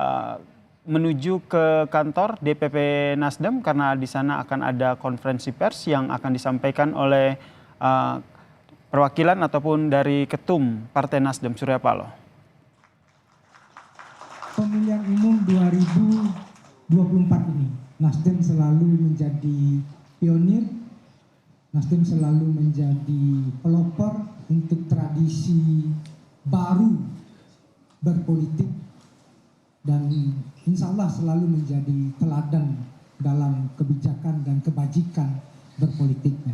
eh, menuju ke kantor DPP Nasdem karena di sana akan ada konferensi pers yang akan disampaikan oleh perwakilan ataupun dari Ketum Partai Nasdem Surya Paloh. Pemilihan umum 2024 ini, Nasdem selalu menjadi pionir, Nasdem selalu menjadi pelopor untuk tradisi baru berpolitik, dan insya Allah selalu menjadi teladan dalam kebijakan dan kebajikan berpolitiknya.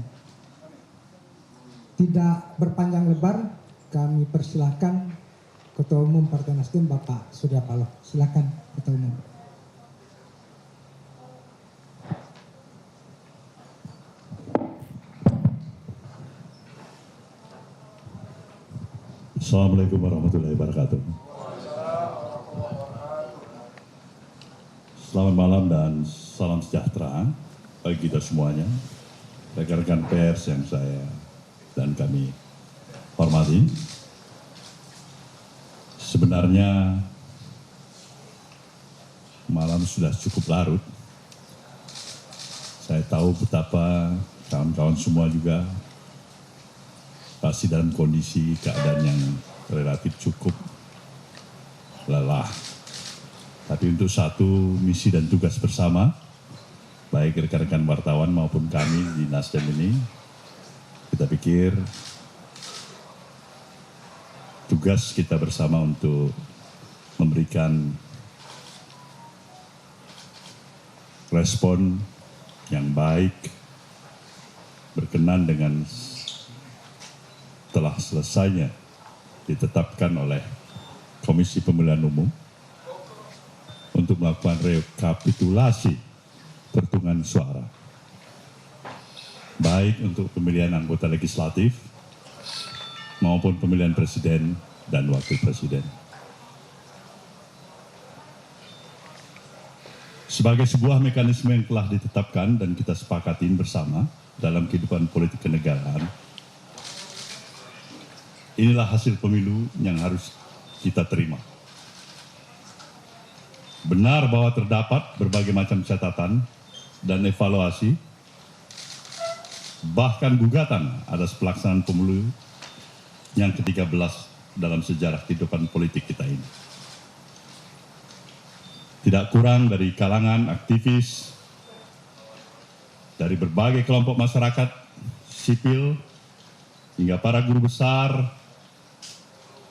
Tidak berpanjang lebar, kami persilahkan Ketua Umum Partai Nasdem Bapak Surya Paloh. Silakan Ketua Umum. Assalamualaikum warahmatullahi wabarakatuh. Selamat malam dan salam sejahtera bagi kita semuanya, rekan-rekan pers yang saya dan kami hormati. Sebenarnya malam sudah cukup larut. Saya tahu betapa kawan-kawan semua juga pasti dalam kondisi keadaan yang relatif cukup lelah. Tapi untuk satu misi dan tugas bersama, baik rekan-rekan wartawan maupun kami di Nasdem ini, kita pikir tugas kita bersama untuk memberikan respon yang baik berkenan dengan telah selesainya ditetapkan oleh Komisi Pemilihan Umum untuk melakukan rekapitulasi perhitungan suara, baik untuk pemilihan anggota legislatif maupun pemilihan presiden dan wakil presiden. Sebagai sebuah mekanisme yang telah ditetapkan dan kita sepakatin bersama dalam kehidupan politik kenegaraan, inilah hasil pemilu yang harus kita terima. Benar bahwa terdapat berbagai macam catatan dan evaluasi, bahkan gugatan atas pelaksanaan pemilu yang ke-13 dalam sejarah kehidupan politik kita ini. Tidak kurang dari kalangan aktivis, dari berbagai kelompok masyarakat sipil, hingga para guru besar,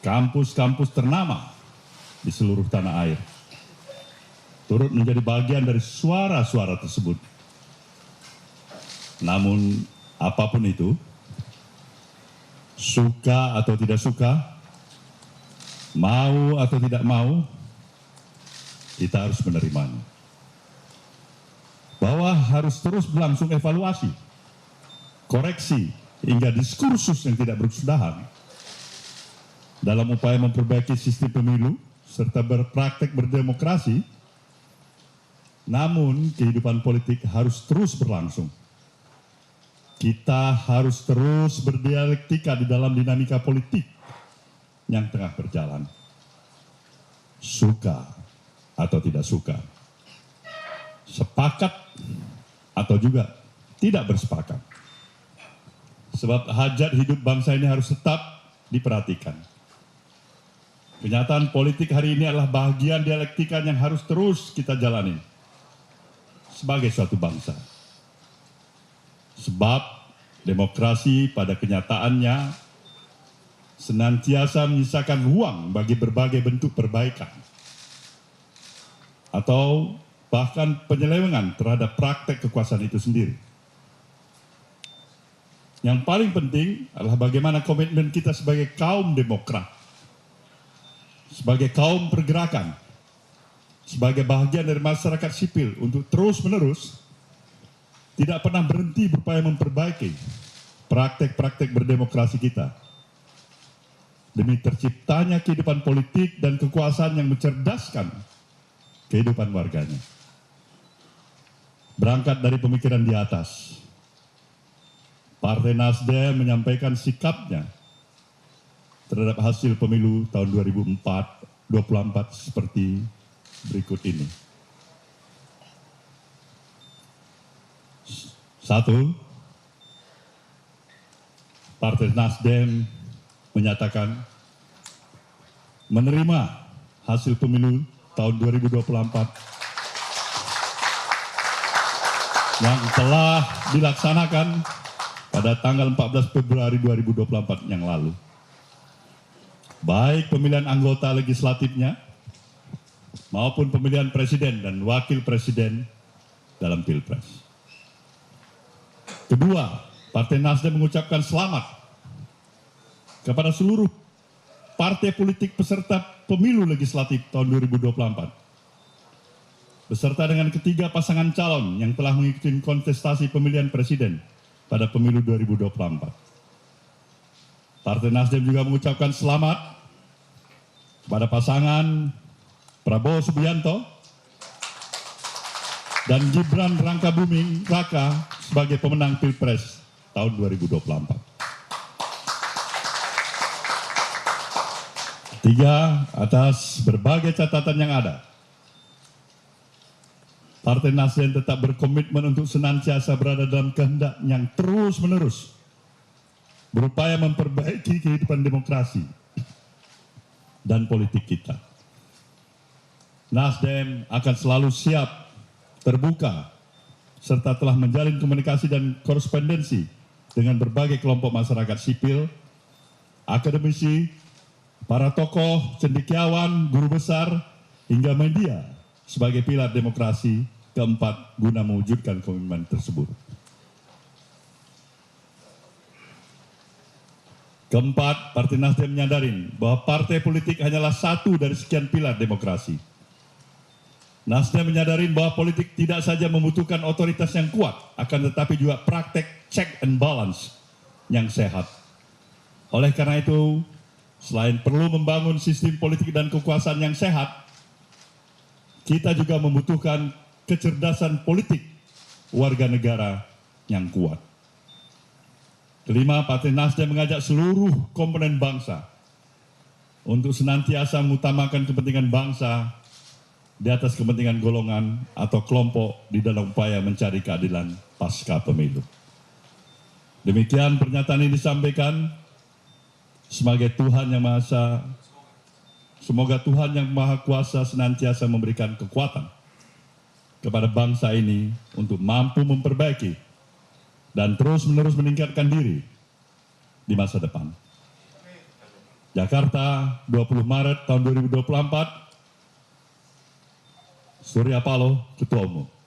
kampus-kampus ternama di seluruh tanah air, turut menjadi bagian dari suara-suara tersebut. Namun apapun itu, suka atau tidak suka, mau atau tidak mau, kita harus menerimanya. Bahwa harus terus berlangsung evaluasi, koreksi, hingga diskursus yang tidak berkesudahan dalam upaya memperbaiki sistem pemilu serta berpraktek berdemokrasi. Namun kehidupan politik harus terus berlangsung. Kita harus terus berdialektika di dalam dinamika politik yang tengah berjalan. Suka atau tidak suka, sepakat atau juga tidak bersepakat. Sebab hajat hidup bangsa ini harus tetap diperhatikan. Kenyataan politik hari ini adalah bagian dialektika yang harus terus kita jalani sebagai suatu bangsa. Sebab demokrasi pada kenyataannya senantiasa menyisakan ruang bagi berbagai bentuk perbaikan atau bahkan penyelewengan terhadap praktek kekuasaan itu sendiri. Yang paling penting adalah bagaimana komitmen kita sebagai kaum demokrat, sebagai kaum pergerakan, sebagai bagian dari masyarakat sipil untuk terus-menerus tidak pernah berhenti berupaya memperbaiki praktek-praktek berdemokrasi kita demi terciptanya kehidupan politik dan kekuasaan yang mencerdaskan kehidupan warganya. Berangkat dari pemikiran di atas, Partai Nasdem menyampaikan sikapnya terhadap hasil pemilu tahun 2024 seperti berikut ini. 1. Partai Nasdem menyatakan menerima hasil pemilu tahun 2024 yang telah dilaksanakan pada tanggal 14 Februari 2024 yang lalu. Baik pemilihan anggota legislatifnya maupun pemilihan presiden dan wakil presiden dalam Pilpres. Kedua, Partai Nasdem mengucapkan selamat kepada seluruh partai politik peserta pemilu legislatif tahun 2024. Beserta dengan ketiga pasangan calon yang telah mengikuti kontestasi pemilihan presiden pada pemilu 2024. Partai Nasdem juga mengucapkan selamat kepada pasangan Prabowo Subianto dan Gibran Rakabuming Raka sebagai pemenang Pilpres tahun 2024. Tiga, atas berbagai catatan yang ada, Partai Nasdem tetap berkomitmen untuk senantiasa berada dalam kehendak yang terus-menerus berupaya memperbaiki kehidupan demokrasi dan politik kita. Nasdem akan selalu siap, terbuka, serta telah menjalin komunikasi dan korespondensi dengan berbagai kelompok masyarakat sipil, akademisi, para tokoh, cendekiawan, guru besar, hingga media sebagai pilar demokrasi keempat guna mewujudkan komitmen tersebut. Keempat, Partai Nasdem menyadari bahwa partai politik hanyalah satu dari sekian pilar demokrasi. Nasdem menyadari bahwa politik tidak saja membutuhkan otoritas yang kuat, akan tetapi juga praktek check and balance yang sehat. Oleh karena itu, selain perlu membangun sistem politik dan kekuasaan yang sehat, kita juga membutuhkan kecerdasan politik warga negara yang kuat. Kelima, Partai Nasdem mengajak seluruh komponen bangsa untuk senantiasa mengutamakan kepentingan bangsa di atas kepentingan golongan atau kelompok di dalam upaya mencari keadilan pasca pemilu. Demikian pernyataan ini disampaikan sebagai Tuhan yang Maha Esa. Semoga Tuhan yang Maha Kuasa senantiasa memberikan kekuatan kepada bangsa ini untuk mampu memperbaiki dan terus-menerus meningkatkan diri di masa depan. Jakarta, 20 Maret tahun 2024, Surya Paloh, Ketua Umum.